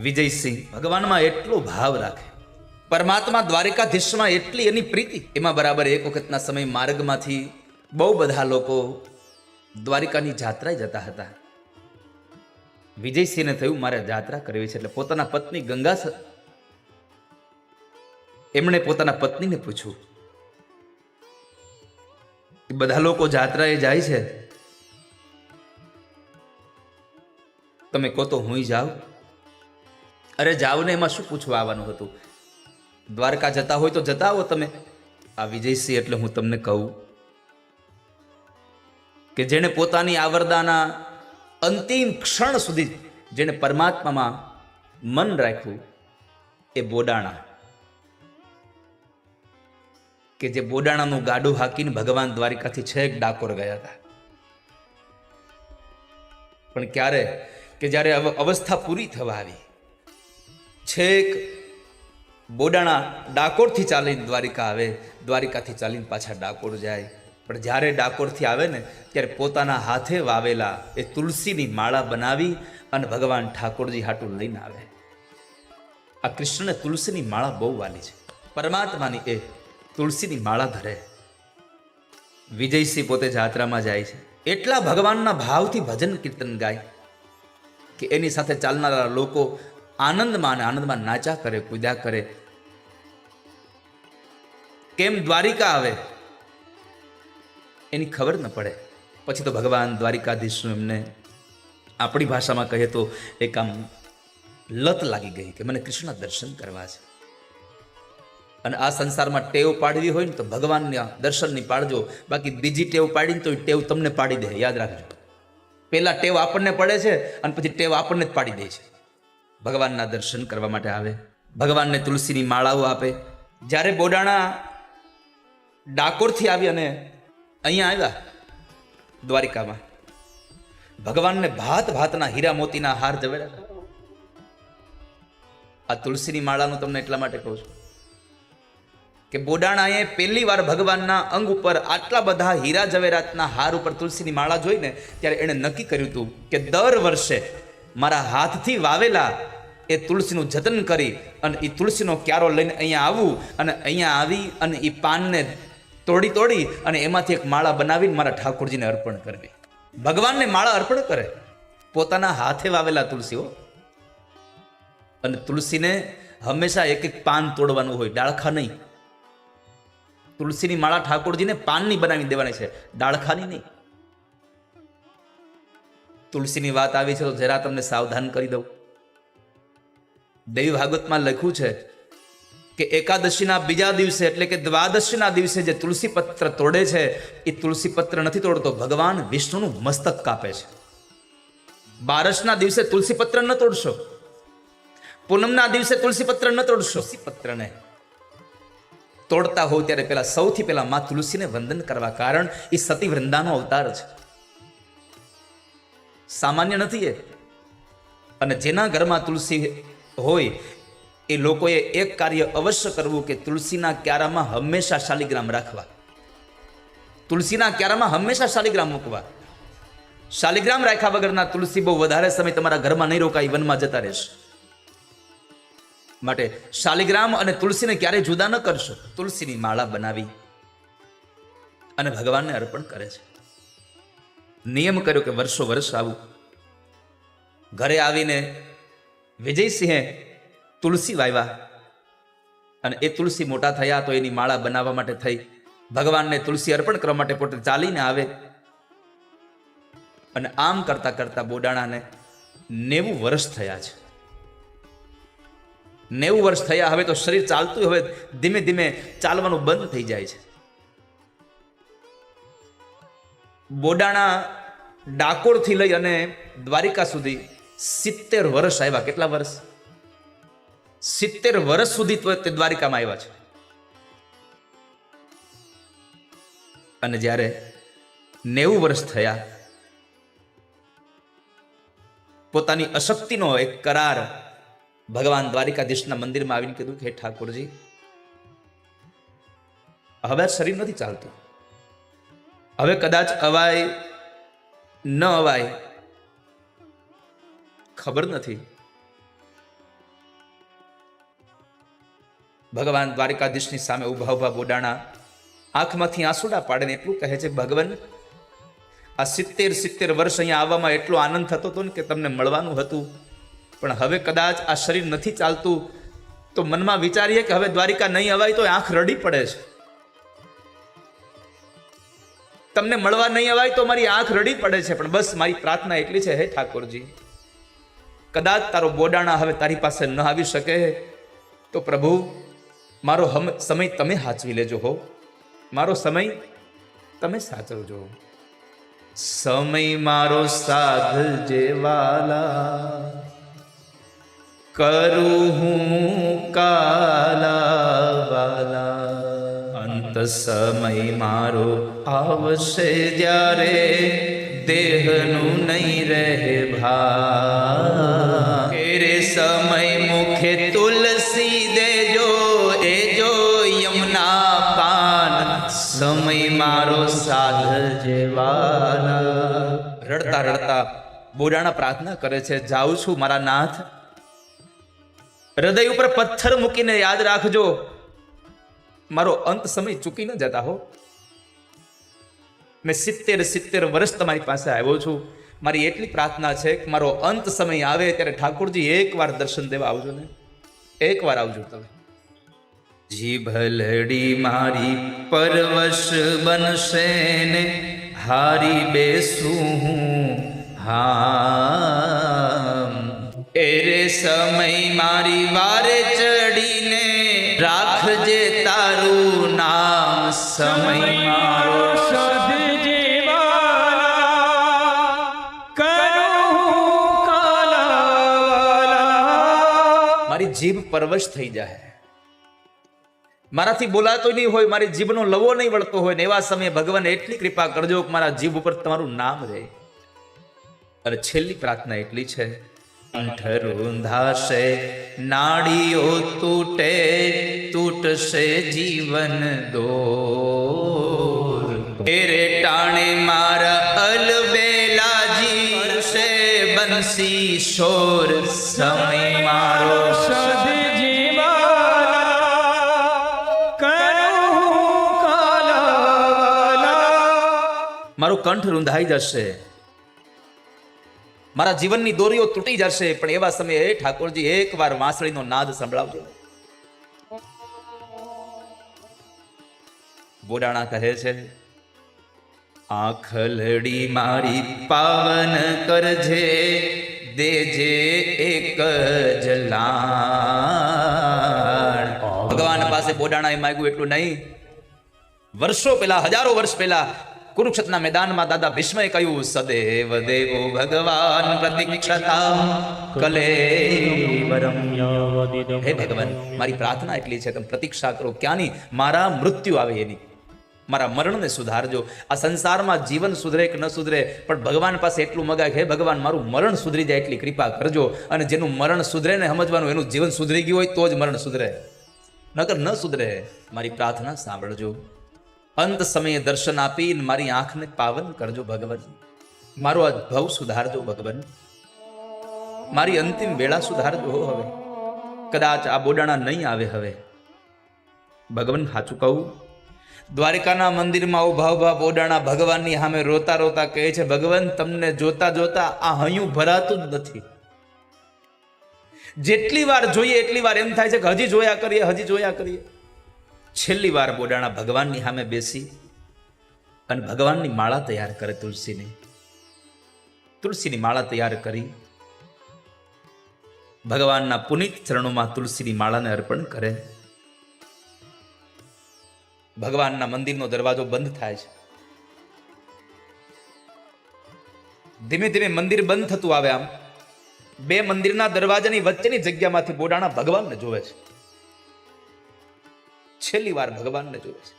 વિજયસિંહ ભગવાનમાં એટલો ભાવ રાખે, પરમાત્મા દ્વારિકાધીશમાં એટલી એની પ્રીતિ. એમાં બરાબર એક વખતના સમય માર્ગમાંથી બહુ બધા લોકો દ્વારિકાની જાત્રાએ જતા હતા. વિજયસિંહને થયું મારે જાત્રા કરવી છે, એટલે પોતાના પત્ની ગંગા એમણે પોતાના પત્નીને પૂછ્યું કે બધા લોકો જાત્રાએ જાય છે, તમે કહો તો હું જાઉં? અરે જાવ ને, એમાં શું પૂછવા આવવાનું હતું? દ્વારકા જતા હોય તો જતા આવો તમે. આ વિજયસિંહ એટલે હું તમને કહું કે જેણે પોતાની આવરદાના અંતિમ ક્ષણ સુધી જેણે પરમાત્મામાં મન રાખ્યું એ બોડાણા, કે જે બોડાણાનું ગાડું હાકીને ભગવાન દ્વારિકાથી છેક ડાકોર ગયા હતા. પણ ક્યારે કે જ્યારે અવસ્થા પૂરી થવા આવી, છેક બોડાણા ડાકોરથી ચાલીને દ્વારિકા આવે, દ્વારિકાથી ચાલીને પાછા ડાકોર જાય. પણ જ્યારે ડાકોરથી આવે ને ત્યારે પોતાના હાથે વાવેલા એ તુલસીની માળા બનાવી અને ભગવાન ઠાકોરજી હાટું લઈને આવે. આ કૃષ્ણને તુલસીની માળા બહુ વાલી છે. પરમાત્માની એ તુલસીની માળા ધરે. વિજયસિંહ પોતે જાત્રામાં જાય છે, એટલા ભગવાનના ભાવથી ભજન કીર્તન ગાય કે એની સાથે ચાલનારા લોકો આનંદમાં અને આનંદમાં નાચા કરે, કૂદ્યા કરે. કેમ દ્વારિકા આવે એની ખબર ન પડે. પછી તો ભગવાન દ્વારિકાધીશનું એમને આપણી ભાષામાં કહીએ તો એક આમ લત લાગી ગઈ કે મને કૃષ્ણ દર્શન કરવા છે. અને આ સંસારમાં ટેવ પાડવી હોય ને તો ભગવાનના દર્શનની પાડજો, બાકી બીજી ટેવ પાડીને તો ટેવ તમને પાડી દે. યાદ રાખજો, પહેલા ટેવ આપણને પડે છે અને પછી ટેવ આપણને જ પાડી દે છે. ભગવાનના દર્શન કરવા માટે આવે, ભગવાનને તુલસીની માળાઓ આપે. જ્યારે બોડાણા ડાકોરથી આવી અને અહીંયા આવ્યા દ્વારિકામાં, ભગવાનને ભાત ભાતના હીરા મોતીના હાર જવેરા. આ તુલસીની માળાનું તમને એટલા માટે કહું છું કે બોડાણાએ પહેલી વાર ભગવાનના અંગ ઉપર આટલા બધા હીરા જવેરાતના હાર ઉપર તુલસીની માળા જોઈને ત્યારે એણે નક્કી કર્યું હતું કે દર વર્ષે મારા હાથથી વાવેલા એ તુલસીનું જતન કરી અને એ તુલસીનો ક્યારો લઈને અહીંયા આવવું અને અહીંયા આવી અને એ પાનને તોડી અને એમાંથી એક માળા બનાવીને મારા ઠાકોરજીને અર્પણ કરવી. ભગવાનને માળા અર્પણ કરે, પોતાના હાથે વાવેલા તુલસીઓ. અને તુલસીને હંમેશા એક એક પાન તોડવાનું હોય, ડાળખા નહીં. તુલસીની માળા ઠાકોરજીને પાનની બનાવી દેવાની છે, ડાળખાની નહીં. તુલસીની વાત આવી છે તો જરા તમને સાવધાન કરી દઉં. દેવી ભાગવતમાં લખ્યું છે કે એકાદશીના બીજા દિવસે એટલે કે દ્વાદશીના દિવસે જે તુલસી પત્ર તોડે છે એ તુલસી પત્ર નથી તોડતો, ભગવાન વિષ્ણુનું મસ્તક કાપે છે. બારસના દિવસે તુલસી પત્ર ન તોડશો, પૂનમના દિવસે તુલસી પત્ર ન તોડશો. તુલસી પત્રને તોડતા હોવ ત્યારે પહેલા સૌથી પહેલા માં તુલસીને વંદન કરવા, કારણ એ સતી વૃંદાનો અવતાર છે, સામાન્ય નથી એ. અને જેના ઘરમાં તુલસી હોય એ લોકોએ એક કાર્ય અવશ્ય કરવું કે તુલસીના ક્યારામાં હંમેશા શાલિગ્રામ રાખવા. તુલસીના ક્યારામાં હંમેશા શાલિગ્રામ મૂકવા. શાલિગ્રામ રાખ્યા વગરના તુલસી બહુ વધારે સમય તમારા ઘરમાં નહીં રોકાય, વનમાં જતા રહેશે. માટે શાલિગ્રામ અને તુલસીને ક્યારેય જુદા ન કરશો. તુલસીની માળા બનાવી અને ભગવાનને અર્પણ કરે છે. નિયમ કર્યો કે વર્ષો વર્ષ આવું. ઘરે આવીને વિજયસિંહે તુલસી વાવ્યા અને એ તુલસી મોટા થયા તો એની માળા બનાવવા માટે થઈ ભગવાનને તુલસી અર્પણ કરવા માટે પોતે ચાલીને આવે. અને આમ કરતા કરતા બોડાણાને 90 વર્ષ થયા છે. 90 વર્ષ થયા. હવે તો શરીર ચાલતું, હવે ધીમે ધીમે ચાલવાનું બંધ થઈ જાય છે. બોડાણા ડાકોરથી લઈ અને દ્વારિકા સુધી 70 વર્ષ આવ્યા. કેટલા વર્ષ? 70 વર્ષ સુધી તે દ્વારિકામાં આવ્યા છે. અને જ્યારે 90 વર્ષ થયા, પોતાની અશક્તિનો એક કરાર ભગવાન દ્વારિકાધીશના મંદિરમાં આવીને કીધું કે હે ઠાકોરજી, હવે શરીર નથી ચાલતું, હવે કદાચ અવાય ન અવાય ખબર નથી, ભગવાન દ્વારિકાધીશની સામે ઊભા ઊભા બોડાણા આંખમાંથી આંસુડા પાડીને એટલું કહે છે, ભગવાન આ 70 વર્ષ અહીંયા આવવામાં એટલો આનંદ થતો હતો ને કે તમને મળવાનું હતું, પણ હવે કદાચ આ શરીર નથી ચાલતું તો મનમાં વિચારીએ કે હવે દ્વારિકા નહીં અવાય તો આંખ રડી પડે છે. તમને મળવા નહીં અવાય તો મારી આંખ રડી પડે છે, પણ બસ મારી પ્રાર્થના એટલી છે, હે ઠાકોરજી, કદાચ તારો બોડાણા હવે તારી પાસે ન આવી શકે તો પ્રભુ મારો સમય તમે સાચવી લેજો હો, મારો સમય તમે સાચવજો. સમય મારો સાધ જેવાલા, કરું હું કાલાવાલા, અંત સમય મારો આવશે જ્યારે દેહનું નહીં રહે ભા. રે સમય મુખે તુલસી દેજો, એ જો યમુના પાન, સમય મારો સાધ જેવાલા. રડતા રડતા બોડાણા પ્રાર્થના કરે છે, જાઉં છું મારા નાથ, હૃદય ઉપર પથ્થર મૂકીને યાદ રાખજો, મારો અંત સમય ચૂકી ન જતા હો. મેં 70 વર્ષ તમારી પાસે આવ્યો છું, મારી એટલી પ્રાર્થના છે કે મારો અંત સમય આવે ત્યારે ઠાકોરજી એકવાર દર્શન દેવા આવજો ને, એકવાર આવજો તમે. જીભલડી મારી પરવશ બનશે ને, હારી બેસું હા. એરે સમય મારી વારે ચડીને રાખજે તારું નામ, સમય મારો જીભ પરવશ થઈ જાય, મારાથી બોલાતો નહીં હોય, મારી જીભનો લવો નહીં વળતો હોય ને એવા સમયે ભગવાન એટલી કૃપા કરજો કે મારા જીભ ઉપર તમારું નામ રહે. અને છેલ્લી પ્રાર્થના એટલી છે, કંઠ રૂંધાશે નાડીઓ તૂટે, તૂટશે જીવન દોર. એરે ટાણે મારા અલબેલાજી કરશે બંસી શોર, સમય મારો મારું કંઠ રૂંધાઈ જશે, મારા જીવનની દોરીઓ તૂટી જશે, પણ એવા સમયે હે ઠાકોરજી એકવાર વાંસળીનો નાદ સંભળાવજો. બોડાણા કહે છે, આંખલડી મારી પાવન કરજે, દેજે એક જલાણ. ભગવાન પાસે બોડાણા એ માંગ્યું એટલું નહીં, વર્ષો પહેલા, હજારો વર્ષ પહેલા કુરુક્ષેત્રના મેદાનમાં દાદા ભીષ્મએ કહ્યું, સદેવ દેવો ભગવાન પ્રતીક્ષતા કલેવરમ. હે ભગવાન, મારી પ્રાર્થના એટલી છે, તમે પ્રતીક્ષા કરો, ક્યાંની? મારા મૃત્યુ આવે એની, મારા મરણને સુધારજો. આ સંસારમાં જીવન સુધરે કે ન સુધરે, પણ ભગવાન પાસે એટલું મગાય, હે ભગવાન મારું મરણ સુધરી જાય એટલી કૃપા કરજો. અને જેનું મરણ સુધરે ને સમજવાનું, એનું જીવન સુધરી ગયું હોય તો જ મરણ સુધરે, નકર ન સુધરે. મારી પ્રાર્થના સાંભળજો, અંત સમયે દર્શન આપીને મારી આંખને પાવન કરજો ભગવાન, મારો આ ભવ સુધારજો ભગવાન, મારી અંતિમ વેળા સુધારજો. હવે કદાચ આ બોડાણા નહીં આવે, હવે ભગવાન સાચું કહું, દ્વારિકાના મંદિરમાં ઉભા ઉભા બોડાણા ભગવાનની સામે રોતા રોતા કહે છે, ભગવાન તમને જોતા જોતા આ હૈયું ભરાતું જ નથી. જેટલી વાર જોઈએ એટલી વાર એમ થાય છે કે હજી જોયા કરીએ, હજી જોયા કરીએ. છેલ્લી વાર બોડાણા ભગવાનની સામે બેસી અને ભગવાનની માળા તૈયાર કરે, તુલસીની માળા તૈયાર કરી ભગવાનના પુનિત ચરણોમાં તુલસીની માળાને અર્પણ કરે. ભગવાનના મંદિરનો દરવાજો બંધ થાય છે, ધીમે ધીમે મંદિર બંધ થતું આવે. આમ બે મંદિરના દરવાજાની વચ્ચેની જગ્યામાંથી બોડાણા ભગવાનને જોવે છે, છેલ્લી વાર ભગવાનને જોવે છે.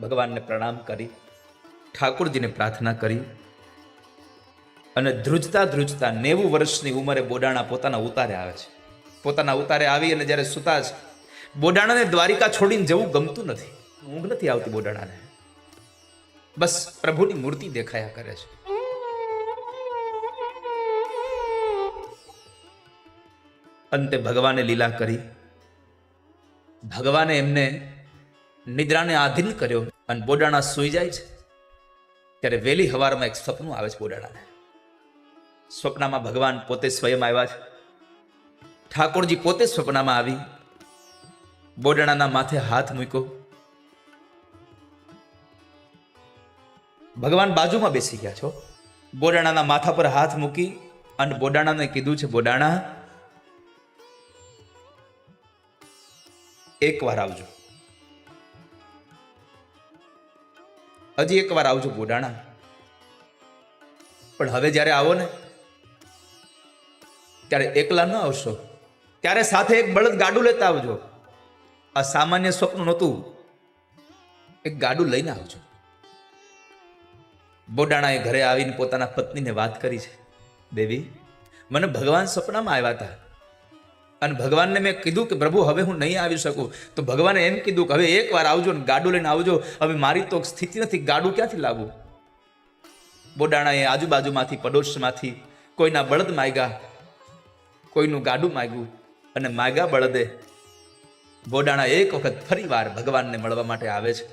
ભગવાનને પ્રણામ કરી, ઠાકોરજીને પ્રાર્થના કરી અને ધ્રુજતા ધ્રુજતા 90 વર્ષની ઉંમરે બોડાણા પોતાના ઉતારે આવે છે. પોતાના ઉતારે આવી અને જ્યારે સુતા છે, બોડાણાને દ્વારિકા છોડીને જવું ગમતું નથી, ઊંઘ નથી આવતી બોડાણાને, બસ પ્રભુની મૂર્તિ દેખાયા કરે છે. અંતે ભગવાને લીલા કરી. ભગવાને એમને નિદ્રાને આધીન કર્યો અને બોડાણા સૂઈ જાય છે ત્યારે વહેલી હવારમાં એક સપનું આવે છે બોડાણાને. સ્વપ્નમાં ભગવાન પોતે સ્વયં આવ્યા છે. ઠાકોરજી પોતે સ્વપ્નમાં આવી બોડાણાના માથે હાથ મૂક્યો. ભગવાન બાજુમાં બેસી ગયા છો. બોડાણાના માથા પર હાથ મૂકી અને બોડાણાને કીધું છે, બોડાણા એકવાર આવજો, હજી એકવાર આવજો બોડાણા. પણ હવે જ્યારે આવો ને ત્યારે એકલા ન આવશો, ત્યારે સાથે એક બળદ ગાડું લેતા આવજો. આ સામાન્ય સ્વપ્ન નહોતું, એક ગાડું લઈને આવજો. બોડાણાએ ઘરે આવીને પોતાના પત્નીને વાત કરી છે, દેવી મને ભગવાન સ્વપ્નમાં આવ્યા હતા અને ભગવાનને મેં કીધું કે પ્રભુ હવે હું નહીં આવી શકું. તો ભગવાને એમ કીધું કે હવે એકવાર આવજો ને ગાડું લઈને આવજો. હવે મારી તો સ્થિતિ નથી, ગાડું ક્યાંથી લાવવું. બોડાણાએ આજુબાજુમાંથી પડોશમાંથી કોઈના બળદ માગ્યા, કોઈનું ગાડું માગ્યું અને માગ્યા બળદે બોડાણા એક વખત ફરી વાર ભગવાનને મળવા માટે આવે છે.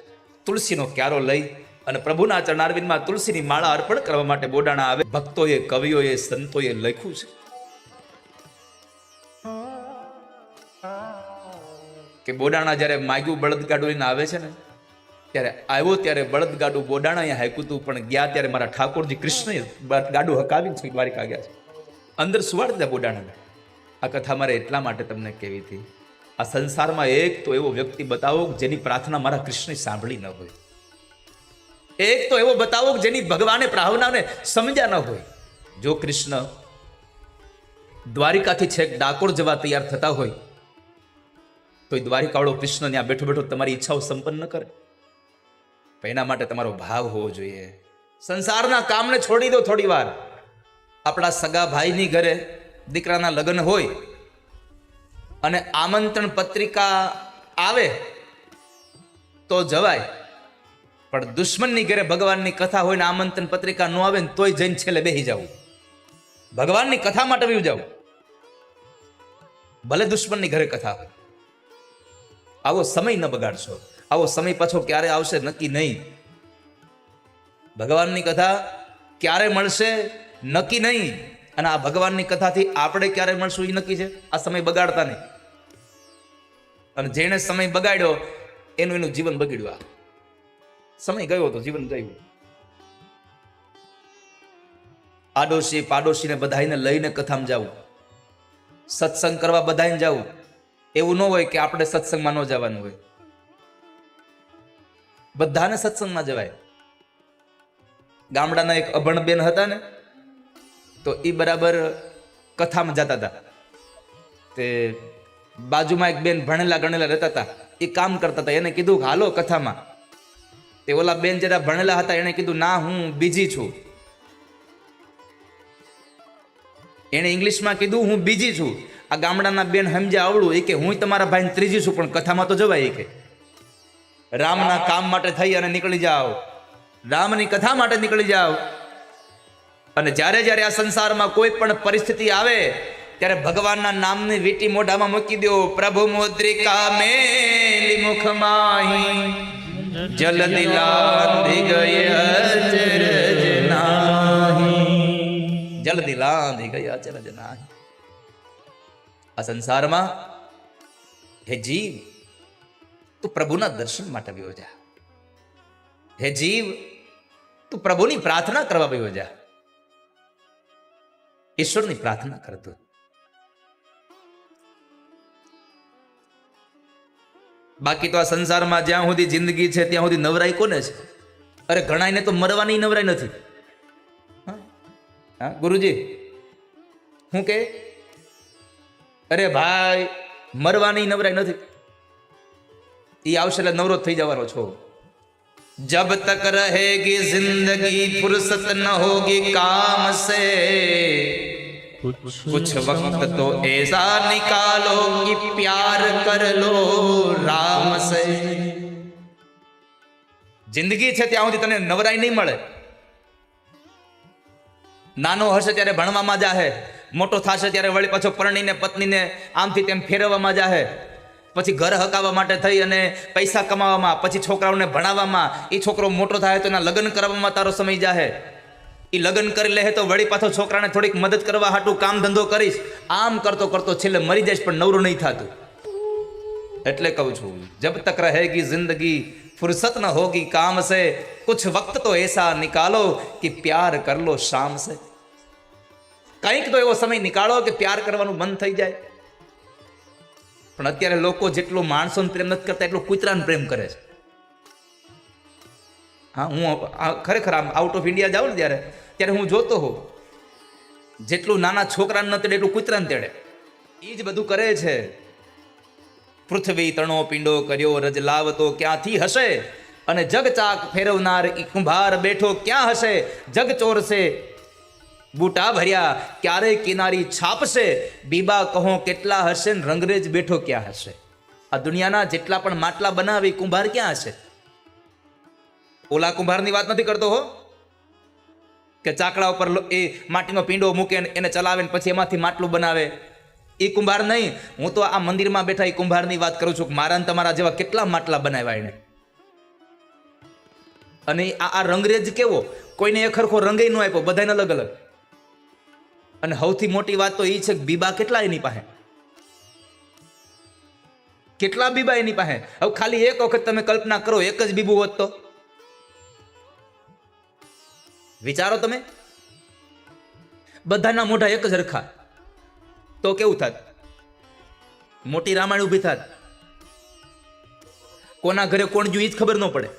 તુલસીનો ક્યારો લઈ અને પ્રભુના ચરણારવિંદમાં તુલસીની માળા અર્પણ કરવા માટે બોડાણા આવે. ભક્તોએ, કવિઓએ, સંતોએ લખ્યું છે કે બોડાણા જ્યારે માગ્યું બળદગાડું લઈને આવે છે ને ત્યારે આવ્યો ત્યારે બળદગાડું બોડાણાએ હાંક્યું હતું, પણ ગયા ત્યારે મારા ઠાકોરજી કૃષ્ણએ ગાડું હકાવીને દ્વારિકા ગયા છે. અંદર સુવાડી દીધા બોડાણાને. આ કથા મારે એટલા માટે તમને કહેવી હતી. આ સંસારમાં એક તો એવો વ્યક્તિ બતાવો જેની પ્રાર્થના મારા કૃષ્ણે સાંભળી ન હોય. એક તો એવો બતાવો જેની ભગવાને પ્રાર્થનાને સમજ્યા ન હોય. જો કૃષ્ણ દ્વારિકાથી છેક ડાકોર જવા તૈયાર થતા હોય તો એ દ્વારિકાવાળો કૃષ્ણ ત્યાં બેઠો બેઠો તમારી ઈચ્છાઓ સંપન્ન કરે. એના માટે તમારો ભાવ હોવો જોઈએ. સંસારના કામને છોડી દો થોડી વાર. આપણા સગા ભાઈની ઘરે દીકરાના લગ્ન હોય અને આમંત્રણ પત્રિકા આવે તો જવાય, પણ દુશ્મનની ઘરે ભગવાનની કથા હોય ને આમંત્રણ પત્રિકા ન આવે ને તોય જઈને છેલ્લે બેસી જવું. ભગવાનની કથા માટે વ્યુ જાવ, ભલે દુશ્મનની ઘરે કથા હોય. આવો સમય ન બગાડશો. આવો સમય પાછો ક્યારે આવશે નક્કી નહીં. ભગવાનની કથા ક્યારે મળશે નક્કી નહીં. અને આ ભગવાનની કથાથી આપણે ક્યારે મળશું એ નક્કી છે. આ સમય બગાડતા નહીં. અને જેણે સમય બગાડ્યો એનું જીવન બગડ્યું. આ સમય ગયો તો જીવન ગયું. આડોશી પાડોશીને બધાઈને લઈને કથામાં જવું, સત્સંગ કરવા બધાઈને જવું. એવું ન હોય કે આપણે સત્સંગમાં ન જવાનું હોય. બધાને સત્સંગમાં જવાય. ગામડાના એક અભણ બેન હતા ને, તો એ બરાબર કથામાં જતા હતા. તે બાજુમાં એક બેન ભણેલા ગણેલા રહેતા હતા, એ કામ કરતા હતા. એને કીધું કે હાલો કથામાં. તે ઓલા બેન જરા ભણેલા હતા, એને કીધું ના હું બીજી છું. એને ઇંગ્લિશમાં કીધું હું બીજી છું. આ ગામડાના બેન સમજ્યા આવડું એ કે હું તમારા ભાઈને ત્રીજી છું, પણ કથામાં તો જવાય. એ કે રામના કામ માટે થઈ અને નીકળી જાઓ, રામની કથા માટે નીકળી જાઓ. અને જ્યારે જ્યારે આ સંસારમાં કોઈ પણ પરિસ્થિતિ આવે ત્યારે ભગવાનના નામની વીટી મોઢામાં મૂકી દો. પ્રભુ મુદ્રિકા મેલી મુખ માહી જલ્દી લાંધી ગયે અચરજ નાહી. જલ્દી લાંધી ગયે અચરજ નાહી. આ સંસારમાં હે જીવ તું પ્રભુના દર્શન માટે આવ્યો જા. હે જીવ તું પ્રભુની પ્રાર્થના કરવા આવ્યો જા. ઈશ્વરની પ્રાર્થના કરતો. બાકી તો આ સંસારમાં જ્યાં સુધી જિંદગી છે ત્યાં સુધી નવરાઈ કોને છે? અરે ઘણાને તો મરવાની નવરાઈ નથી. હા ગુરુજી હું કે અરે ભાઈ મરવાની નવરાઈ નથી. એ આવશે એટલે નવરો થઈ જવાનો છો. जब तक रहेगी जिंदगी फुर्सत न होगी काम से, कुछ वक्त तो ऐसा निकालो कि प्यार कर लो राम से. જિંદગી છે ત્યાં સુધી તને નવરાઈ નહીં મળે. નાનો હશે ત્યારે ભણવામાં જાહે, મોટો થશે ત્યારે વળી પાછો પરણીને પત્નીને આમથી તેમ ફેરવવામાં જાહે, પછી ઘર હકાવવા માટે થઈ અને પૈસા કમાવામાં, પછી છોકરાઓને ભણાવવામાં, એ છોકરો મોટો થાય તો એના લગ્ન કરવામાં તારો સમય જાહે. એ લગ્ન કરી લે તો વળી પાછો છોકરાને થોડીક મદદ કરવા હાટું કામ ધંધો કરીશ. આમ કરતો કરતો છેલ્લે મરી જઈશ પણ નવરું નહીં થતું. એટલે કહું છું, જબ તક રહેગી જિંદગી ફુરસત ન હોગી કામ સે, કુછ વક્ત તો એસા નિકાલો કે પ્યાર કર લો શામ સે. કંઈક તો એવો સમય નિકાળો કે પ્યાર કરવાનું મન થઈ જાય. પણ અત્યારે લોકો જેટલું માણસોને પ્રેમ નથી કરતા એટલું કૂતરાને પ્રેમ કરે છે. હા, હું ખરેખર આમ આઉટ ઓફ ઇન્ડિયા જાઉં ને ત્યારે હું જોતો હોઉં, જેટલું નાના છોકરાને ન તેડે એટલું કૂતરાને તેડે. એ જ બધું કરે છે. પૃથ્વી તણો પીંડો કર્યો રજ લાવતો ક્યાંથી હશે, અને જગ ચાક ફેરવનાર ઈ કુંભાર બેઠો ક્યાં હશે. જગ ચોર છે બૂટા ભર્યા ક્યારે કિનારી છાપશે, બીબા કહો કેટલા હશે ને રંગરેજ બેઠો ક્યાં હશે. આ દુનિયાના જેટલા પણ માટલા બનાવે કુંભાર ક્યાં હશે? ઓલા કુંભારની વાત નથી કરતો હો, કે ચાકડા ઉપર એ માટીનો પીંડો મૂકે એને ચલાવે ને પછી એમાંથી માટલું બનાવે. એ કુંભાર નહીં. હું તો આ મંદિરમાં બેઠા એ કુંભારની વાત કરું છું કે મારા ને તમારા જેવા કેટલા માટલા બનાવ્યા એને. અને આ રંગરેજ કેવો, કોઈને એક સરખો રંગે ન આપ્યો, બધાને અલગ અલગ. અને સૌથી મોટી વાત તો એ છે કે બીબા કેટલા એની પાસે, કેટલા બીબા એની પાસે. હવે ખાલી એક વખત તમે કલ્પના કરો, એક જ બીબું હોત તો વિચારો તમે, બધાના મોઢા એક જ હરખા, તો કેવું થાત? મોટી રામાયણ ઊભી થાત. કોના ઘરે કોણ જોયું એ જ ખબર ન પડે.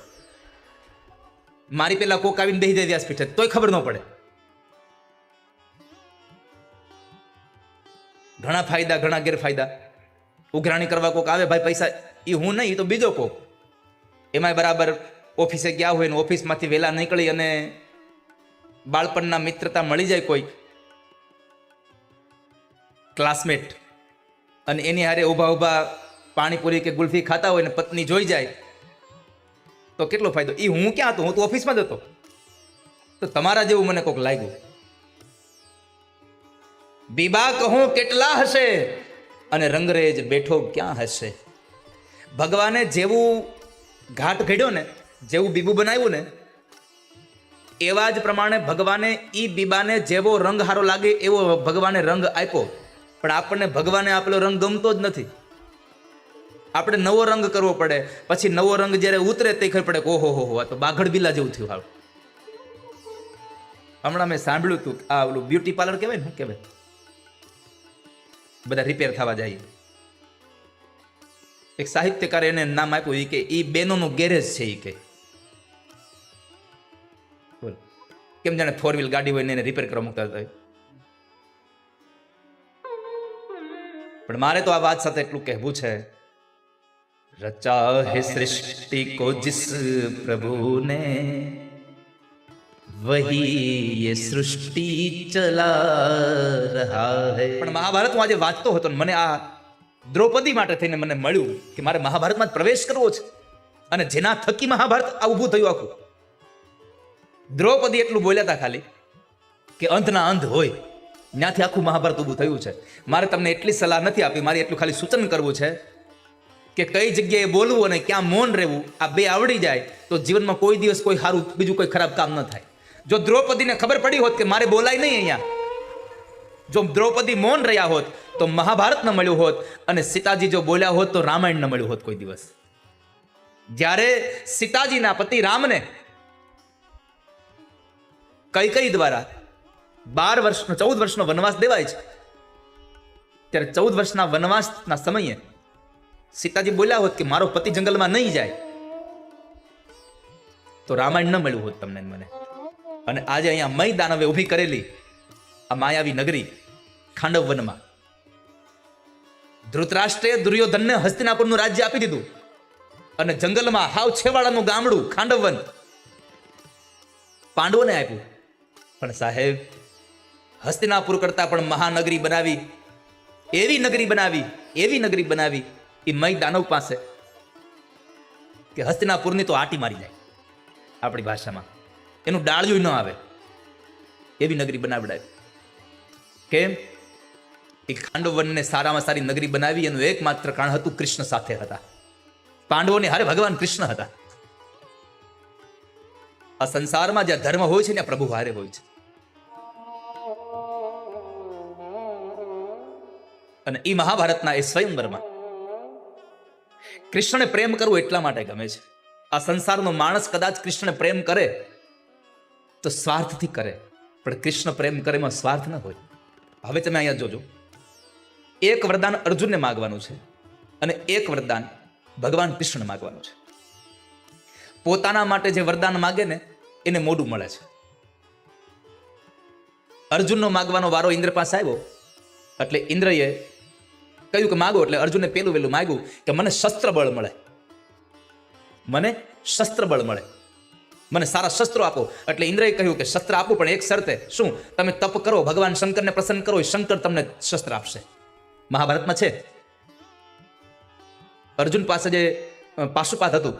મારી પેલા કોક આવીને બેસી જાય વ્યાસપીઠે તોય ખબર ન પડે. ઘણા ફાયદા ઘણા ગેરફાયદા. ઉઘરાણી કરવા કોક આવે ભાઈ પૈસા, એ હું નહીં, એ તો બીજો કોક. એમાંય બરાબર ઓફિસે ગયા હોય ને ઓફિસમાંથી વહેલા નીકળી અને બાળપણના મિત્રતા મળી જાય કોઈ ક્લાસમેટ, અને એની હારે ઊભા ઊભા પાણીપુરી કે ગુલ્ફી ખાતા હોય ને પત્ની જોઈ જાય તો કેટલો ફાયદો. એ હું ક્યાં હતો? હું તો ઓફિસમાં જ હતો. તો તમારા જેવું મને કોક લાગ્યું. બીબા કહું કેટલા હશે અને રંગરેજ બેઠો ક્યાં હશે. ભગવાને જેવું ઘાટ ઘડ્યો ને, જેવું બીબું બનાવ્યું ને, એવા જ પ્રમાણે ભગવાને ઈ બીબાને જેવો રંગ હારો લાગે એવો ભગવાને રંગ આપ્યો. પણ આપણને ભગવાને આપેલો રંગ ગમતો જ નથી. આપણે નવો રંગ કરવો પડે. પછી નવો રંગ જ્યારે ઉતરે તે ખબર પડે કે ઓહો હો, આ તો બાઘડ બિલા જેવું થયું. હાલ હમણાં મેં સાંભળ્યું હતું, આ ઓલું બ્યુટી પાર્લર કહેવાય ને, શું કહેવાય, બધા રિપેર થવા જાય. એક સાહિત્યકારે એને નામ આપ્યું, એ કે એ બેનોનું ગેરેજ છે. એ કે કેમ જાણે 4 વ્હીલ ગાડી હોય ને એને રિપેર કરવા મૂકતા હતા. પણ મારે તો આ વાત સાથે એટલું કહેવું છે, રચા હે સૃષ્ટિ કો जिस प्रभु ने वही ये सृष्टि चला रहा है. પણ મહાભારત હું આજે વાંચતો હતો ને મને આ દ્રૌપદી માટે થઈને મને મળ્યું કે મારે મહાભારતમાં પ્રવેશ કરવો છે. અને જેના થકી મહાભારત આ ઊભું થયું આખું. દ્રૌપદી એટલું બોલ્યા હતા ખાલી કે અંધના અંધ હોય, ત્યાંથી આખું મહાભારત ઊભું થયું છે. મારે તમને એટલી સલાહ નથી આપી, મારે એટલું ખાલી સૂચન કરવું છે કે કઈ જગ્યાએ બોલવું અને ક્યાં મૌન રહેવું. આ બે આવડી જાય તો જીવનમાં કોઈ દિવસ કોઈ સારું બીજું કોઈ ખરાબ કામ ન થાય. જો દ્રૌપદીને ખબર પડી હોત કે મારે બોલાય નહીં અહીંયા, જો દ્રૌપદી મૌન રહ્યા હોત તો મહાભારત ન મળ્યું હોત, અને સીતાજી જો બોલ્યા હોત તો રામાયણ ન મળ્યું હોત કોઈ દિવસ. જ્યારે સીતાજીના પતિ રામને કૈકેયી દ્વારા 14 વર્ષનો વનવાસ દેવાય છે, ત્યારે 14 વર્ષના વનવાસના સમયે સીતાજી બોલ્યા હોત કે મારો પતિ જંગલમાં નહીં જાય તો રામાયણ ન મળ્યું હોત તમને મને. અને આજે અહીંયા મય દાનવે ઊભી કરેલી આ માયાવી નગરી ખાંડવ વનમાં ધૃતરાષ્ટ્રે દુર્યોધનને હસ્તિનાપુરનું રાજ્ય આપી દીધું, અને જંગલમાં હાવ છેવાડાનું ગામડું ખાંડવવન પાંડવોને આપ્યું. પણ સાહેબ, હસ્તિનાપુર કરતા પણ મહાનગરી બનાવી, એવી નગરી બનાવી એ મય દાનવ પાસે કે હસ્તિનાપુરની તો આટી મારી જાય, આપણી ભાષામાં એનું ડાળિયું ન આવે એવી નગરી બનાવડાવી. કેમ? એ ખાંડવનને સારામાં સારી નગરી બનાવી એનું એકમાત્ર કારણ હતું કૃષ્ણ સાથે હતા. પાંડવોને હારે ભગવાન કૃષ્ણ હતા. આ સંસારમાં જ્યાં ધર્મ હોય છે ત્યાં પ્રભુ હારે હોય છે. અને એ મહાભારતના એ સ્વયંવરમાં કૃષ્ણને પ્રેમ કરવું એટલા માટે ગમે છે. આ સંસારનો માણસ કદાચ કૃષ્ણને પ્રેમ કરે તો સ્વાર્થથી કરે, પણ કૃષ્ણ પ્રેમ કરે એમાં સ્વાર્થ ન હોય. હવે તમે અહીંયા જોજો, એક વરદાન અર્જુનને માગવાનું છે અને એક વરદાન ભગવાન કૃષ્ણ માગવાનું છે. પોતાના માટે જે વરદાન માગે ને એને મોઢું મળે છે. અર્જુનનો માગવાનો વારો ઇન્દ્ર પાસે આવ્યો એટલે ઇન્દ્રએ કહ્યું કે માગો. એટલે અર્જુને પેલું વેલું માગ્યું કે મને શસ્ત્ર બળ મળે, મને શસ્ત્ર બળ મળે, મને સારા શસ્ત્રો આપો. એટલે ઇન્દ્રએ કહ્યું કે શસ્ત્ર આપો પણ એક શરતે. શું? તમે તપ કરો, ભગવાન શંકરને પ્રસન્ન કરો, શંકર તમને શસ્ત્ર આપશે. મહાભારતમાં છે. અર્જુન પાસે જે પાશુપાત હતું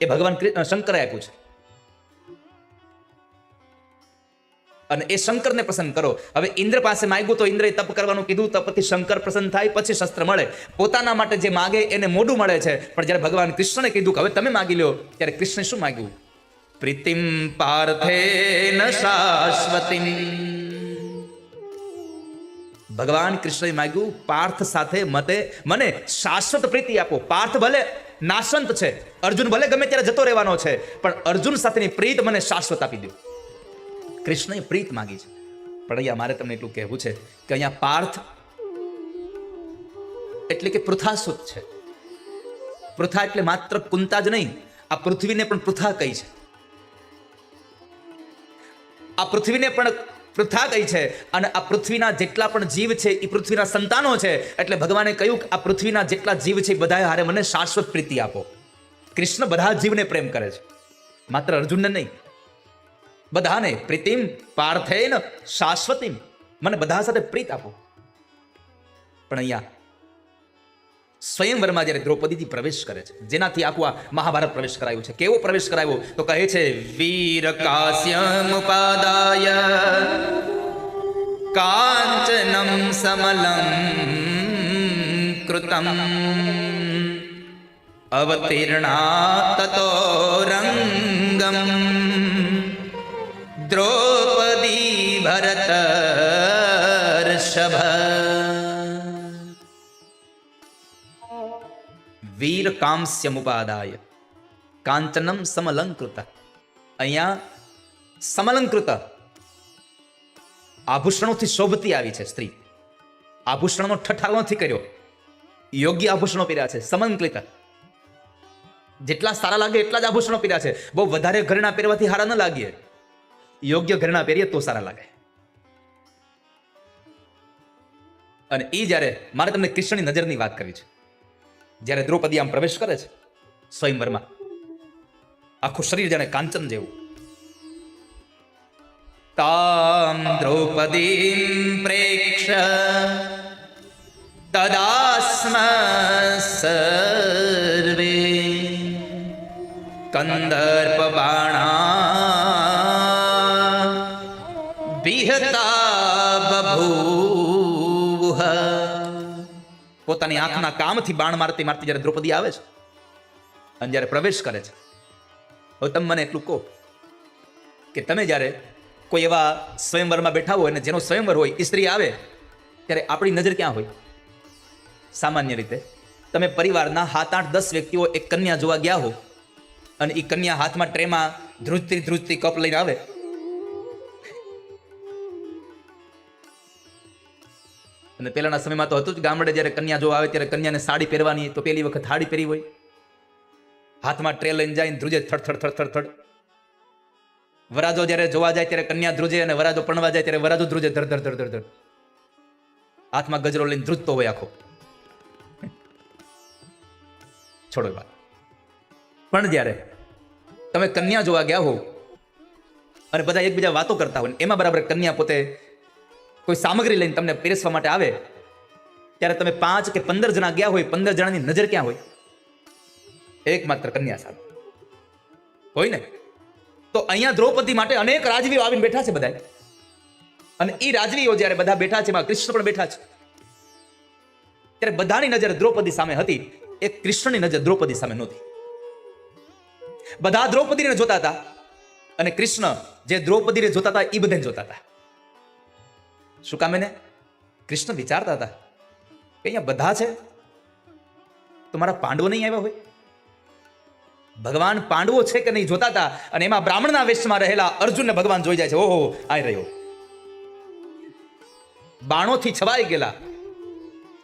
એ ભગવાન શંકરે આપ્યું છે અને એ શંકરને પ્રસન્ન કરો. હવે ઇન્દ્ર પાસે માંગ્યું તો ઇન્દ્રએ તપ કરવાનું કીધું, તપથી શંકર પ્રસન્ન થાય પછી શસ્ત્ર મળે. પોતાના માટે જે માગે એને મોઢું મળે છે. પણ જ્યારે ભગવાન કૃષ્ણને કીધું કે હવે તમે માગી લો, ત્યારે કૃષ્ણે શું માગ્યું? પ્રીતિમ પાર્થેન શાશ્વતીમ. ભગવાન કૃષ્ણએ માગ્યું પાર્થ સાથે મને શાશ્વત પ્રીતિ આપો. પાર્થ ભલે નાશવંત છે, અર્જુન ભલે ગમે ત્યારે જતો રહેવાનો છે, પણ અર્જુન સાથેની પ્રીત મને શાશ્વત આપી દો. કૃષ્ણએ પ્રીત માગી છે. પણ અહીંયા મારે તમને એટલું કહેવું છે કે અહીંયા પાર્થ એટલે કે પૃથાસુત છે. પૃથા એટલે માત્ર કુંતા જ નહીં, આ પૃથ્વીને પણ પૃથા કહી છે. આ પૃથ્વીને પણ પૃથા કહી છે. અને આ પૃથ્વીના જેટલા પણ જીવ છે એ પૃથ્વીના સંતાનો છે. એટલે ભગવાને કહ્યું કે આ પૃથ્વીના જેટલા જીવ છે એ બધા હારે મને શાશ્વત પ્રીતિ આપો. કૃષ્ણ બધા જીવને પ્રેમ કરે છે, માત્ર અર્જુનને નહીં, બધાને. પ્રીતિમ પાર્થેન શાશ્વતીમ, મને બધા સાથે પ્રીત આપો. પણ અહીંયા સ્વયંવરમાં જ્યારે દ્રૌપદીથી પ્રવેશ કરે છે, જેનાથી આખું આ મહાભારત પ્રવેશ કરાયું છે. કેવો પ્રવેશ કરાયો? તો કહે છે વીર કાશ્યમ ઉપાદાય કાંચનમ સમલં કૃતમ અવતીર્ણા તતો રંગમ દ્રૌપદી ભરતર્ષભ. વીર કાંસ્યમુપાદાય કાંચનમ સમલંકૃત. અહીંયા સમલંકૃત આભૂષણોથી શોભતી આવી છે સ્ત્રી. આભૂષણનો ઠઠારો નથી કર્યો, યોગ્ય આભૂષણો પહેર્યા છે. સમલંકૃત, જેટલા સારા લાગે એટલા જ આભૂષણો પહેર્યા છે. બહુ વધારે ઘરેણા પહેરવાથી સારા ન લાગે, યોગ્ય ઘરેણા પહેરીએ તો સારા લાગે. અને એ જ્યારે મારે તમને કૃષ્ણની નજરની વાત કરવી છે. જ્યારે દ્રૌપદી આમ પ્રવેશ કરે છે સ્વયંવરમાં, આખું શરીર જાણે કાંચન જેવું. તામ દ્રૌપદીમ પ્રેક્ષ તદાસ્મ સર્વે કંદર્પ બાણા વિહતા બભૂવ. પોતાની આંખના કામથી બાણ મારતી મારતી જ્યારે દ્રૌપદી આવે છે અને જ્યારે પ્રવેશ કરે છે. હવે તમે મને એટલું કહો કે તમે જ્યારે કોઈ એવા સ્વયંવરમાં બેઠા હોય અને જેનો સ્વયંવર હોય એ સ્ત્રી આવે ત્યારે આપણી નજર ક્યાં હોય? સામાન્ય રીતે તમે પરિવારના 7-8-10 વ્યક્તિઓ એક કન્યા જોવા ગયા હો અને એ કન્યા હાથમાં ટ્રેમાં ધ્રુજતી કપ લઈને આવે, અને પહેલાના સમયમાં તો હતું જ, ગામડે જ્યારે કન્યા જોવા આવે ત્યારે કન્યાને સાડી પહેરવાની, તો પહેલી વખત સાડી પહેરી હોય, હાથમાં ટ્રે લઈને જાય, ધ્રુજે થડ. વરાજો જ્યારે જોવા જાય ત્યારે કન્યા ધ્રુજે, અને વરાજો પરણવા જાય ત્યારે વરાજો ધ્રુજે ધડ. હાથમાં ગજરો લઈને ધ્રુજતો હોય આખો. છોડો વાત. પણ જ્યારે તમે કન્યા જોવા ગયા હો અને બધા એકબીજા વાતો કરતા હોય, એમાં બરાબર કન્યા પોતે કોઈ સામગ્રી લઈને તમને પીરસવા માટે આવે, ત્યારે તમે 5 કે 15 જણા ગયા હોય, 15 જણાની નજર ક્યાં હોય? એકમાત્ર કન્યા સામે હોય ને. તો અહીંયા દ્રૌપદી માટે અનેક રાજવીઓ આવીને બેઠા છે બધા, અને એ રાજવીઓ જ્યારે બધા બેઠા છે એમાં કૃષ્ણ પણ બેઠા છે. ત્યારે બધાની નજર દ્રૌપદી સામે હતી, એક કૃષ્ણની નજર દ્રૌપદી સામે નહોતી. બધા દ્રૌપદીને જોતા હતા અને કૃષ્ણ જે દ્રૌપદીને જોતા હતા એ બધાને જોતા હતા. શું કામ? એને કૃષ્ણ વિચારતા હતા કે અહીંયા બધા છે તો મારા પાંડવો નહીં આવ્યા હોય? ભગવાન પાંડવો છે કે નહીં જોતા હતા, અને એમાં બ્રાહ્મણના વેશમાં રહેલા અર્જુનને ભગવાન જોઈ જાય છે. ઓહો, આવી રહ્યો. બાણોથી છવાઈ ગયેલા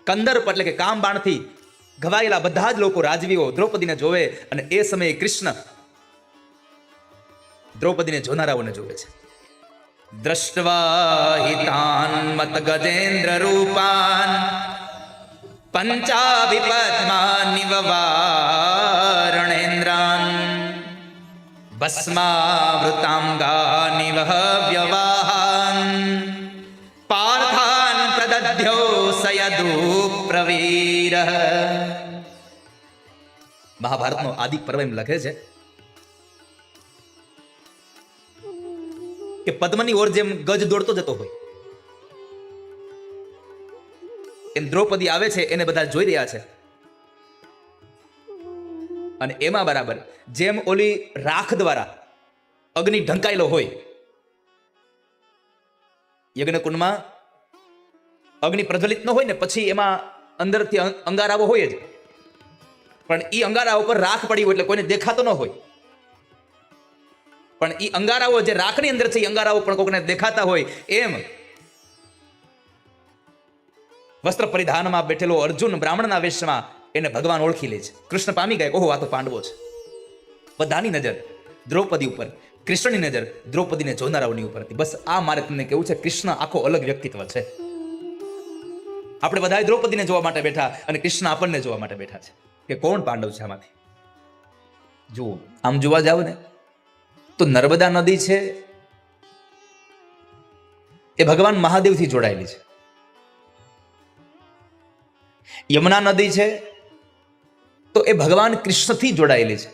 કંદર્પ એટલે કે કામ બાણથી ઘવાયેલા બધા જ લોકો રાજવીઓ દ્રૌપદીને જોવે, અને એ સમયે કૃષ્ણ દ્રૌપદીને જોનારાઓને જોવે છે. દ્રષ્ટવા હિતાન મત ગજેન્દ્ર રૂપાન પંચાભિપદ્માનિવ વારણેન્દ્રાન ભસ્માવૃતાંગાનિવ વ્યવાહાન પાર્થાન પ્રદધ્યો સયદુ પ્રવીર. મહાભારતનો આદિ પર્વ એમ લખે છે કે પદ્મની ઓર જેમ ગજ દોડતો જતો હોય એમ દ્રૌપદી આવે છે, એને બધા જોઈ રહ્યા છે. અને એમાં બરાબર જેમ ઓલી રાખ દ્વારા અગ્નિ ઢંકાયેલો હોય, યજ્ઞકુંડમાં અગ્નિ પ્રજ્વલિત ન હોય ને પછી એમાં અંદરથી અંગારાવો હોય જ, પણ ઈ અંગારાઓ પર રાખ પડી હોય એટલે કોઈને દેખાતો ન હોય, પણ ઈ અંગારાઓ જે રાખની અંદર છે એ અંગારાઓ પણ કોઈને દેખાતા હોય. એમ વસ્ત્ર પરિધાનમાં બેઠેલો અર્જુન બ્રાહ્મણના વેશમાં એને ભગવાન ઓળખી લે છે. કૃષ્ણ પામી ગયા, ઓહો આ તો પાંડવો છે. બધાની નજર દ્રૌપદી ઉપર, કૃષ્ણની નજર દ્રૌપદીને જોનારાઓની ઉપર હતી. બસ આ મારે તમને કેવું છે, કૃષ્ણ આખો અલગ વ્યક્તિત્વ છે. આપણે બધા દ્રૌપદીને જોવા માટે બેઠા અને કૃષ્ણ આપણને જોવા માટે બેઠા છે કે કોણ પાંડવ છે આમાંથી. જુઓ, આમ જોવા જાવ ને તો નર્મદા નદી છે એ ભગવાન મહાદેવથી જોડાયેલી છે. યમુના નદી છે તો એ ભગવાન કૃષ્ણથી જોડાયેલી છે.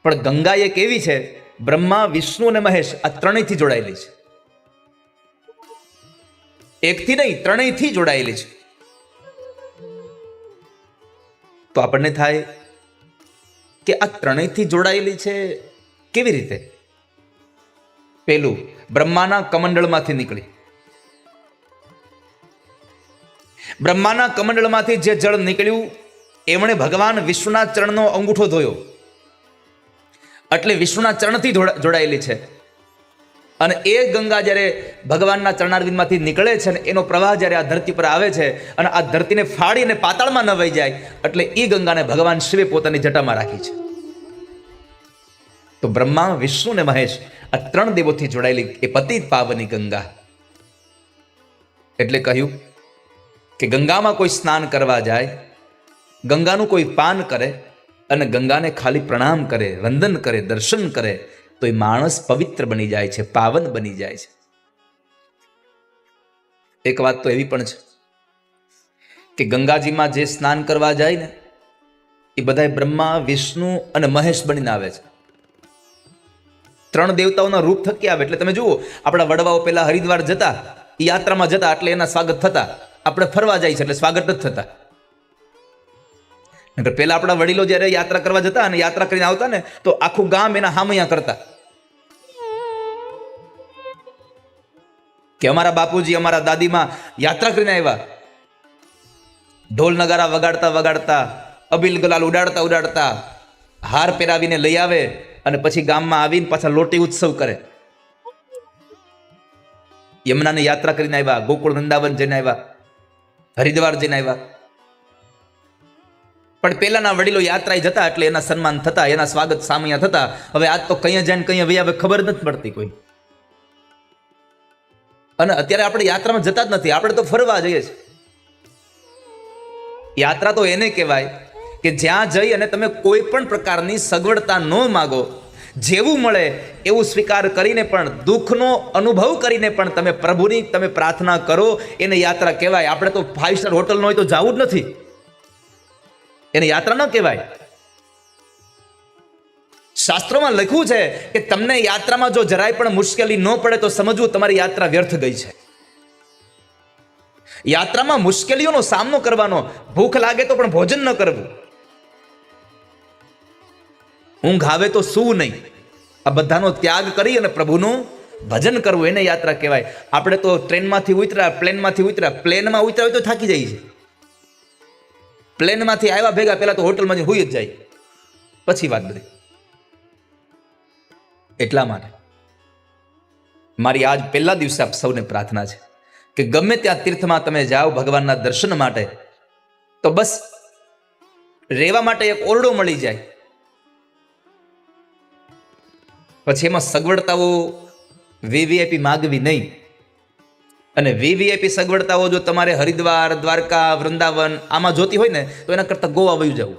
પણ ગંગા એક એવી છે, બ્રહ્મા, વિષ્ણુ અને મહેશ આ ત્રણેયથી જોડાયેલી છે. એકથી નહીં, ત્રણેયથી જોડાયેલી છે. તો આપણને થાય કે આ ત્રણેયથી જોડાયેલી છે કેવી રીતે? પેલું, બ્રહ્માના કમંડળમાંથી નીકળી. બ્રહ્માના કમંડળમાંથી જે જળ નીકળ્યું એમણે ભગવાન વિષ્ણુના ચરણનો અંગૂઠો ધોયો, એટલે વિષ્ણુના ચરણથી જોડાયેલી છે. અને એ ગંગા જ્યારે ભગવાનના ચરણારવિંદમાંથી નીકળે છે અને એનો પ્રવાહ જ્યારે આ ધરતી પર આવે છે અને આ ધરતીને ફાડીને પાતાળમાં ન વહી જાય, એટલે એ ગંગાને ભગવાન શિવે પોતાની જટામાં રાખી છે. તો બ્રહ્મા, વિષ્ણુ ને મહેશ આ ત્રણ દેવોથી જોડાયેલી એ પતિત પાવની ગંગા. એટલે કહ્યું કે ગંગામાં કોઈ સ્નાન કરવા જાય, ગંગાનું કોઈ પાન કરે અને ગંગાને ખાલી પ્રણામ કરે, વંદન કરે, દર્શન કરે તો એ માણસ પવિત્ર બની જાય છે, પાવન બની જાય છે. એક વાત તો એવી પણ છે કે ગંગાજીમાં જે સ્નાન કરવા જાય ને એ બધા બ્રહ્મા, વિષ્ણુ અને મહેશ બનીને આવે છે. ત્રણ દેવતાઓના રૂપ થકી આવે. એટલે તમે જુઓ, આપણા વડવાઓ પહેલા હરિદ્વાર જતા, યાત્રામાં જતા એટલે એના સ્વાગત થતા. આપણે ફરવા જાય છે એટલે સ્વાગત નથી થતા. પેલા આપણા વડીલો જયારે યાત્રા કરવા જતા અને યાત્રા કરીને આવતા ને તો આખું ગામ એના હામૈયા કરતા કે અમારા બાપુજી, અમારા દાદીમાં યાત્રા કરીને આવ્યા. ઢોલ નગારા વગાડતા વગાડતા, અબીલ ગુલાલ ઉડાડતા ઉડાડતા હાર પહેરાવીને લઈ આવે અને પછી ગામમાં આવીને પાછા લોટી ઉત્સવ કરે. યમુનાની યાત્રા કરીને આવ્યા, ગોકુળ વૃંદાવન જઈને આવ્યા, હરિદ્વાર જઈને આવ્યા. પણ પેલાના વડીલો યાત્રાએ જતા એટલે એના સન્માન થતા, એના સ્વાગત સામૈયા થતા. હવે આજ તો કઈ જાય ને કઈ હવે ખબર નથી પડતી કોઈ. અને અત્યારે આપણે યાત્રામાં જતા જ નથી, આપણે તો ફરવા જઈએ છીએ. યાત્રા તો એને કહેવાય કે જ્યાં જઈ અને તમે કોઈ પણ પ્રકારની સગવડતા ન માગો, જેવું મળે એવું સ્વીકાર કરીને પણ દુઃખનો અનુભવ કરીને પણ તમે પ્રભુની તમે પ્રાર્થના કરો, એને યાત્રા કહેવાય. આપણે તો 5 સ્ટાર હોટલ ન હોય તો જવું જ નથી, એને યાત્રા ન કહેવાય. શાસ્ત્રોમાં લખ્યું છે કે તમને યાત્રામાં જો જરાય પણ મુશ્કેલી ન પડે તો સમજવું તમારી યાત્રા વ્યર્થ ગઈ છે. યાત્રામાં મુશ્કેલીઓનો સામનો કરવાનો, ભૂખ લાગે તો પણ ભોજન ન કરવું, ઊંઘ આવે તો સૂવું નહીં, આ બધાનો ત્યાગ કરી અને પ્રભુનું ભજન કરવું, એને યાત્રા કહેવાય. આપણે તો ટ્રેનમાંથી ઉતર્યા, પ્લેનમાંથી ઉતર્યા, પ્લેનમાં ઉતર્યા હોય તો થાકી જાય છે. પ્લેનમાંથી આવ્યા ભેગા પહેલા તો હોટલમાં હોઈ જ જાય, પછી વાત બધી. એટલા માટે મારી આજ પહેલા દિવસે આપ સૌને પ્રાર્થના છે કે ગમે ત્યાં તીર્થમાં તમે જાઓ ભગવાનના દર્શન માટે, તો બસ રહેવા માટે એક ઓરડો મળી જાય, પછી એમાં સગવડતાઓ વીવીઆઈપી માગવી નહીં. અને વીવીઆઈપી સગવડતાઓ જો તમારે હરિદ્વાર, દ્વારકા, વૃંદાવન આમાં જોતી હોય ને તો એના કરતા ગોવા વયું જવું.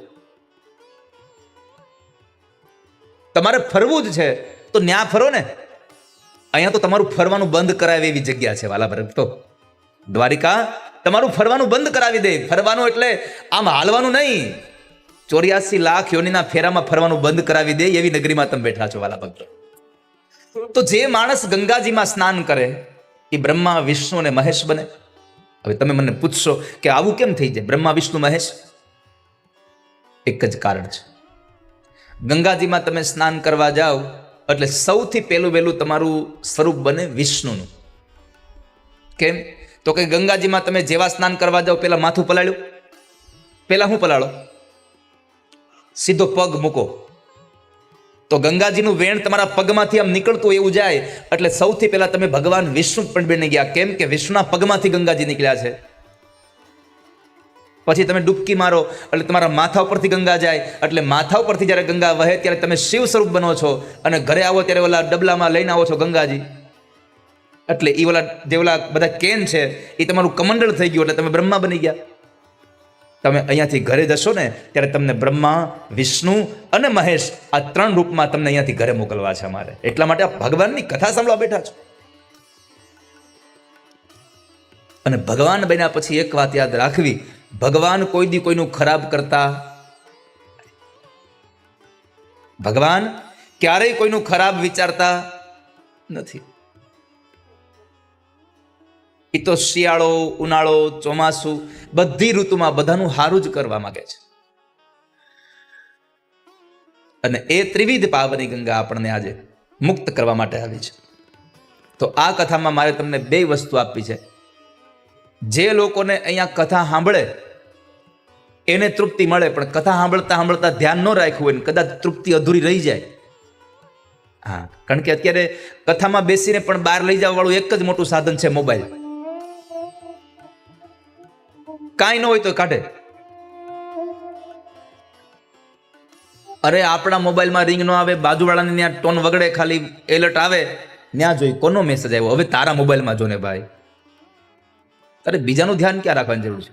તમારે ફરવું જ છે તો ન્યા ફરો ને. અહીંયા તો તમારું ફરવાનું બંધ કરાવે એવી જગ્યા છે વાલા ભક્તો. દ્વારિકા તમારું ફરવાનું બંધ કરાવી દે. ફરવાનું એટલે આમ હાલવાનું નહીં, 84 લાખ યોનીના ફેરામાં ફરવાનું બંધ કરાવી દે એવી નગરીમાં તમે બેઠા છો વાલા ભક્તો. તો જે માણસ ગંગાજીમાં સ્નાન કરે એ બ્રહ્મા, વિષ્ણુ અને મહેશ બને. હવે તમે મને પૂછશો કે આવું કેમ થઈ જાય બ્રહ્મા, વિષ્ણુ, મહેશ? એક જ કારણ છે. ગંગાજીમાં તમે સ્નાન કરવા જાઓ એટલે સૌથી પહેલું તમારું સ્વરૂપ બને વિષ્ણુનું. કેમ? તો કે ગંગાજીમાં તમે જેવા સ્નાન કરવા જાઓ પહેલા માથું પલાળ્યું, પહેલા હું પલાળો? સીધો પગ મૂકો તો ગંગાજીનું વેણ તમારા પગમાંથી આમ નીકળતું એવું જાય એટલે સૌથી પહેલા તમે ભગવાન વિષ્ણુ પણ બની ગયા. કેમ કે વિષ્ણુના પગમાંથી ગંગાજી નીકળ્યા છે. પછી તમે ડૂબકી મારો એટલે તમારા માથા ઉપરથી ગંગા જાય, એટલે માથા ઉપરથી જ્યારે ગંગા વહે ત્યારે તમે શિવ સ્વરૂપ બનો છો, અને ઘરે આવો ત્યારે ઓલા ડબલામાં લઈને આવો છો ગંગાજી, એટલે એ ઓલા બધા કેન છે એ તમારું કમંડળ થઈ ગયું, એટલે તમે બ્રહ્મા બની ગયા. તમે અહીંયાથી ઘરે જશો ને ત્યારે તમને બ્રહ્મા, વિષ્ણુ અને મહેશ આ 3 રૂપમાં તમને અહીંયાથી ઘરે મોકલવા છે અમારે. એટલા માટે આ ભગવાનની કથા સાંભળવા બેઠા છો. અને ભગવાન બન્યા પછી એક વાત યાદ રાખવી, ભગવાન કોઈ દી કોઈનું ખરાબ કરતા, ભગવાન ક્યારેય કોઈનું ખરાબ વિચારતા નથી. એ તો શિયાળો, ઉનાળો, ચોમાસું બધી ઋતુમાં બધાનું સારું જ કરવા માંગે છે. અને એ ત્રિવિધ પાવની ગંગા આપણને આજે મુક્ત કરવા માટે આવી છે. તો આ કથામાં મારે તમને 2 વસ્તુ આપવી છે. જે લોકોને અહીંયા કથા સાંભળે એને તૃપ્તિ મળે, પણ કથા સાંભળતા ધ્યાન ન રાખ્યું હોય ને કદાચ તૃપ્તિ અધૂરી રહી જાય. હા, કારણ કે અત્યારે કથામાં બેસીને પણ બહાર લઈ જવા વાળું એક જ મોટું સાધન છે, મોબાઈલ. કાંઈ ન હોય તો કાઢે. અરે આપણા મોબાઈલમાં રિંગ ન આવે, બાજુવાળાને ત્યાં ટોન વગડે, ખાલી એલર્ટ આવે, ત્યાં જોઈ કોનો મેસેજ આવ્યો. હવે તારા મોબાઈલમાં જો ને ભાઈ. અરે બીજાનું ધ્યાન ક્યાં રાખવાની જરૂર છે?